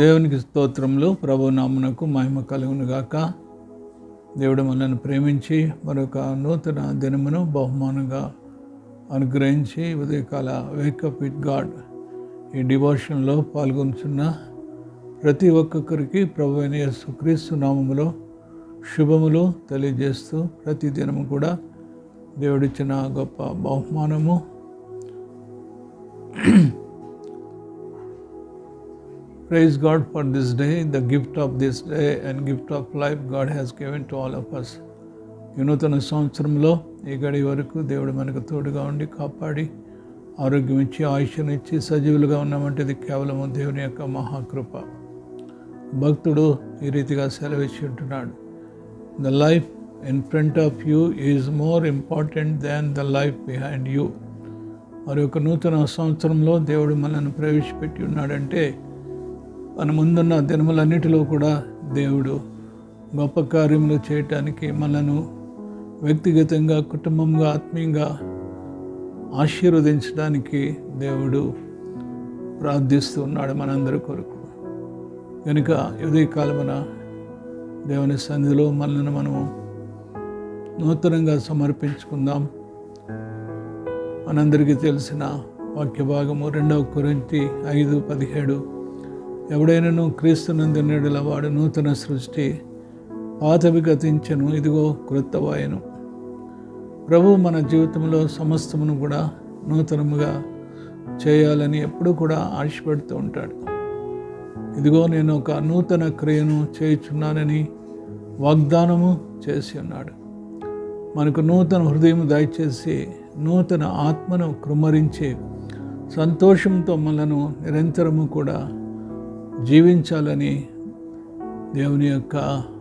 దేవునికి స్తోత్రములు. ప్రభు నామమునకు మహిమ కలుగును గాక. దేవుడు మనల్ని ప్రేమించి మరొక నూతన దినమును బహుమానంగా అనుగ్రహించి ఉదయకాల వేకప్ విత్ గాడ్ ఈ డివోషన్లో పాల్గొంటున్న ప్రతి ఒక్కొక్కరికి ప్రభు అయిన యేసుక్రీస్తు నామములో శుభములు తెలియజేస్తూ ప్రతి దినము కూడా దేవుడిచ్చిన గొప్ప బహుమానము Praise God for this day, the gift of this day and gift of life God has given to all of us. ఈ నూతన సంవత్సరంలో ఈ గడి వరకు దేవుడు మనకు తోడుగా ఉండి కాపాడి ఆరోగ్యం ఇచ్చి ఆయుష్నిచ్చి సజీవులుగా ఉన్నామంటే ఇది కేవలము దేవుని యొక్క మహాకృప. భక్తుడు ఈ రీతిగా సెలవిచ్చి ఉంటున్నాడు, the life in front of you is more important than the life behind you. మరి ఒక నూతన సంవత్సరంలో దేవుడు మనల్ని ప్రవేశపెట్టి ఉన్నాడంటే మన ముందున్న దినములన్నిటిలో కూడా దేవుడు గొప్ప కార్యములు చేయటానికి మనను వ్యక్తిగతంగా కుటుంబంగా ఆత్మీయంగా ఆశీర్వదించడానికి దేవుడు ప్రార్థిస్తూ ఉన్నాడు మనందరి కొరకు. కనుక ఉదయకాలమున దేవుని సన్నిధిలో మనల్ని మనము నూతనంగా సమర్పించుకుందాం. మనందరికీ తెలిసిన వాక్య భాగము 2 కొరింథీ 5:17. ఎవడైనను క్రీస్తునందు నెడల వాడు నూతన సృష్టి, పాతవి గతించెను, ఇదిగో క్రొత్తవాయెను. ప్రభు మన జీవితంలో సమస్తమును కూడా నూతనముగా చేయాలని ఎప్పుడూ కూడా ఆశపడుతూ ఉంటాడు. ఇదిగో నేను ఒక నూతన క్రియను చేయుచున్నానని వాగ్దానము చేసి ఉన్నాడు. మనకు నూతన హృదయం దయచేసి నూతన ఆత్మను కృమ్మరించి సంతోషంతో మనను నిరంతరము కూడా జీవించాలని దేవుని యొక్క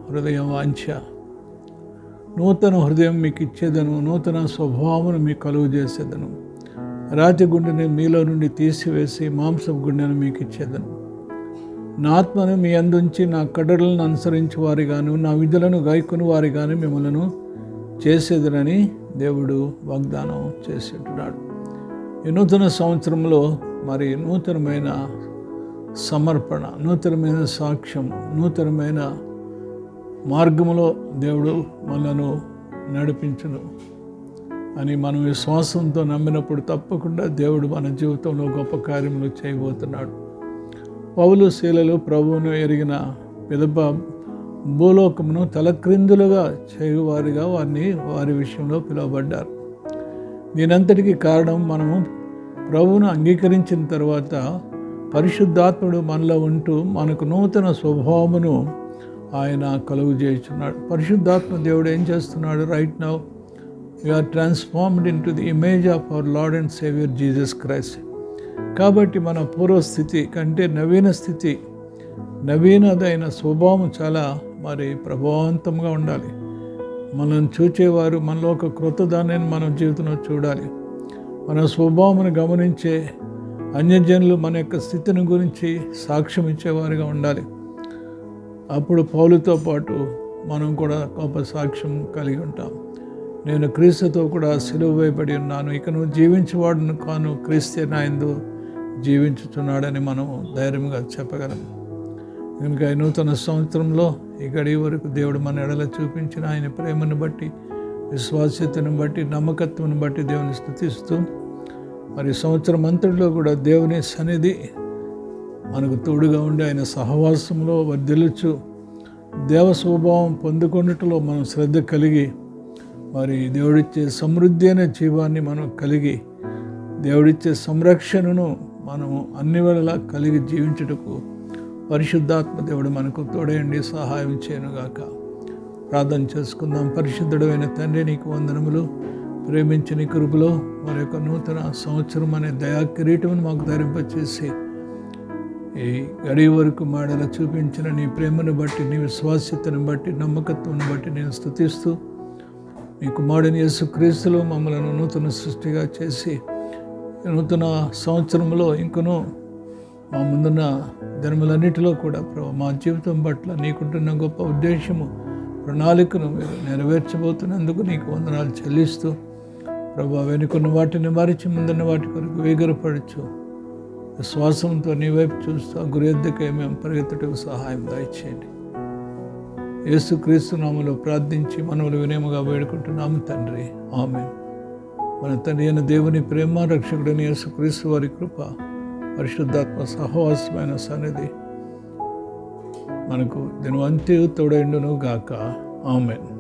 హృదయ వాంఛ. నూతన హృదయం మీకు ఇచ్చేదను, నూతన స్వభావమును మీకు కలుగు చేసేదను, రాతి గుండెని మీలో నుండి తీసివేసి మాంసపు గుండెను మీకు ఇచ్చేదను, నా ఆత్మను మీ అందుంచి నా కట్టడలను అనుసరించి వారిగాను నా విధులను గాయకుని వారిగాను మిమ్మల్ని చేసేదనని దేవుడు వాగ్దానం చేసేటున్నాడు. ఈ నూతన సంవత్సరంలో మరి నూతనమైన సమర్పణ, నూతనమైన సాక్ష్యం, నూతనమైన మార్గములో దేవుడు మనను నడిపించును అని మనం విశ్వాసంతో నమ్మినప్పుడు తప్పకుండా దేవుడు మన జీవితంలో గొప్ప కార్యములు చేయబోతున్నాడు. పౌలు శీలలు ప్రభువును ఎరిగిన పిదప భూలోకమును తలక్రిందులుగా చేయువారిగా వారి విషయంలో పిలువబడ్డారు. దీనంతటికీ కారణం మనము ప్రభువును అంగీకరించిన తర్వాత పరిశుద్ధాత్ముడు మనలో ఉంటూ మనకు నూతన స్వభావమును ఆయన కలుగు చేస్తున్నాడు. పరిశుద్ధాత్మ దేవుడు ఏం చేస్తున్నాడు? Right now we are transformed into the image of our Lord and Saviour Jesus Christ. కాబట్టి మన పూర్వస్థితి కంటే నవీన స్థితి, నవీనదైన స్వభావం చాలా మరి ప్రభావవంతంగా ఉండాలి. మనల్ని చూచేవారు మనలో ఒక క్రొత్తదాన్ని మన జీవితంలో చూడాలి. మన స్వభావమును గమనించే అన్యజనులు మన యొక్క స్థితిని గురించి సాక్ష్యం ఇచ్చేవారుగా ఉండాలి. అప్పుడు పౌలుతో పాటు మనం కూడా గొప్ప సాక్ష్యం కలిగి ఉంటాం. నేను క్రీస్తుతో కూడా సిలువ వేయబడి ఉన్నాను, ఇక నువ్వు జీవించేవాడును కాను, క్రీస్తే నా యందు జీవించుచున్నాడని మనం ధైర్యంగా చెప్పగలం. కనుక ఈ నూతన సంవత్సరంలో ఈ గడి వరకు దేవుడు మన ఎడల చూపించిన ఆయన ప్రేమను బట్టి, విశ్వాస్యతను బట్టి, నమ్మకత్వం బట్టి దేవుని స్తుతిస్తూ మరి సంవత్సరం అంతటిలో కూడా దేవుని సన్నిధి మనకు తోడుగా ఉండి ఆయన సహవాసంలో వర్ధిల్లుచు దేవ స్వభావం పొందుకొనుటలో మనం శ్రద్ధ కలిగి మరి దేవుడిచ్చే సమృద్ధి అనే జీవాన్ని మనం కలిగి దేవుడిచ్చే సంరక్షణను మనము అన్ని వేళలా కలిగి జీవించుటకు పరిశుద్ధాత్మ దేవుడు మనకు తోడయండి సహాయం చేయనుగాక. ప్రార్థన చేసుకుందాం. పరిశుద్ధుడైన తండ్రి, నీకు వందనములు. ప్రేమించిన కృపలో మరి యొక్క నూతన సంవత్సరం అనే దయా కిరీటమును మాకు ధరింపచేసి ఈ గడి వరకు మాడలా చూపించిన నీ ప్రేమను బట్టి, నీ విశ్వాస్యతను బట్టి, నమ్మకత్వం బట్టి నేను స్తుతిస్తూ నీ కుమారుని యేసుక్రీస్తులో మమ్మల్ని నూతన సృష్టిగా చేసి నూతన సంవత్సరంలో ఇంకనూ మా ముందున్న దినములన్నిటిలో కూడా ప్రభు మా జీవితం పట్ల నీకుంటున్న గొప్ప ఉద్దేశము, ప్రణాళికను మీరు నెరవేర్చబోతున్నందుకు నీకు వందనాలు చెల్లిస్తూ ప్రభు వెనుకున్న వాటిని మరిచి ముందున్న వాటి కొరకు వేగరపడచ్చు. విశ్వాసంతో నీ వైపు చూస్తూ గురి ఎద్దుకే మేము పరిగెత్తుటకు సహాయం దయచేయండి. యేసుక్రీస్తు నామములో ప్రార్థించి మనవులు వినయముగా వేడుకుంటున్నాము తండ్రి, ఆమేన్. మన తండ్రి అయిన దేవుని ప్రేమ, రక్షకుడైన యేసుక్రీస్తు వారి కృప, పరిశుద్ధాత్మ సహవాసమైన సన్నిధి మనకు దినవంతి తోడైండును గాక. ఆమేన్.